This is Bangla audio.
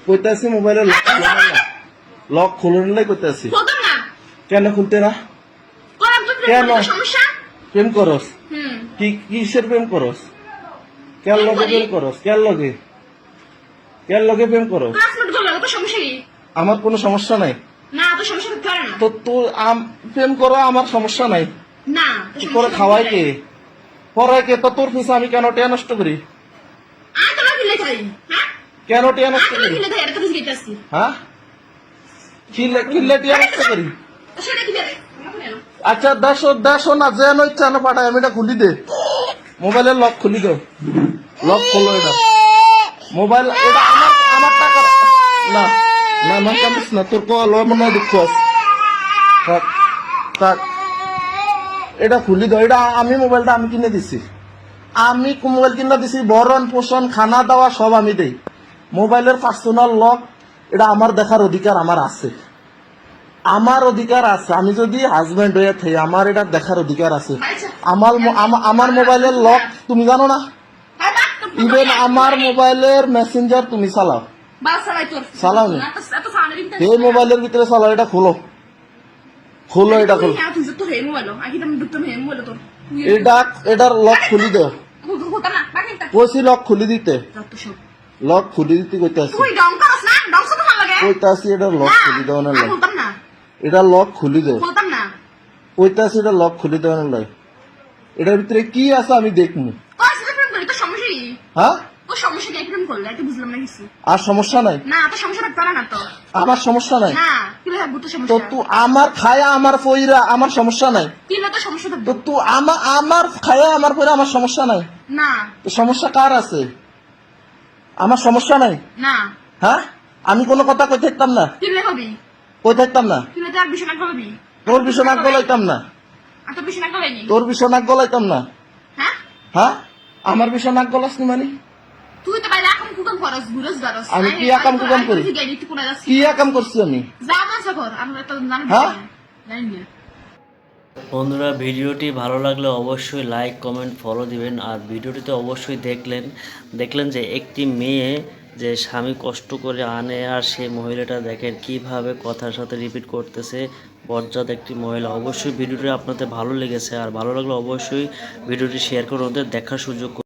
কইতাছি মোবাইলে লক খুলুন লাই কইতাছি কেন খুলতে না কেন প্রেম করস কি কিসের প্রেম করস কেন লগে প্রেম করস কেন লগে প্রেম করস আমার কোনো সমস্যা নাই তো তুই প্রেম করো আমার সমস্যা নাই করে খাওয়াই কে পরে কে তো তোর পিছনে আমি কেন টিয়া নষ্ট করি কেন টিয়া নষ্ট করি হ্যাঁ কিনলে টিয়া নষ্ট করি আচ্ছা দেড়শো না যেন ইচ্ছা না পাঠায় আমি এটা খুলি দে মোবাইলের লক খুলি দে লক খোলো এটা মোবাইল এটা আমার টাকা না না না কামিস না তোর কল মনে হয় দুঃখ আছে থাক এটা খুলি দাও এটা আমি মোবাইলটা আমি কিনে দিছি আমি মোবাইল কিনে দিছি বরণ পোষণ খানা দাওয়া সব আমি দেই মোবাইলের পার্সোনাল লক এটা আমার দেখার অধিকার আমার আছে আমি যদি হাজবেন্ড হয়ে থাকি আমার এটা দেখার অধিকার আছে আমার মোবাইলের লক তুমি জানো না ইভেন আমার মোবাইলের মেসেঞ্জার তুমি চালাও নি এই মোবাইলের ভিতরে চালাও এটা খোলো এটা খোলো এটার লক খুলি দাও কইছি লক খুলি দিতে কইতাছি এটা লক খুলি দাও না এটা লক খুলি দাও কইতাছি এটা লক খুলি দাও না এটার ভিতরে কি আছে আমি দেখবো হ্যাঁ আর সমস্যা নাই আমার সমস্যা নাই তো তুই আমার খায়া আমার পয়রা আমার সমস্যা নাই তো তুই আমার খায়া আমার পয়রা আমার সমস্যা নাই তো সমস্যা কার আছে আমার সমস্যা নাই হ্যাঁ আমি কোনো কথা কই থাকতাম না তোর বিছানা গলাইতাম না তোর বিছানা গলাইতাম না হ্যাঁ আমার বিছানা গলাস নি মানে আমি কি আকাম কুকাম করি কি আকাম করছি আমি হ্যাঁ বন্ধুরা ভিডিওটি ভালো লাগলে অবশ্যই লাইক কমেন্ট ফলো দিবেন আর ভিডিওটিতে অবশ্যই দেখলেন যে একটি মেয়ে যে স্বামী কষ্ট করে আনে আর সেই মহিলাটা দেখেন কিভাবে কথার সাথে রিপিট করতেছে বজ্জাত একটি মহিলা অবশ্যই ভিডিওটি আপনাদের ভালো লেগেছে আর ভালো লাগলে অবশ্যই ভিডিওটি শেয়ার করে ওদের দেখার সুযোগ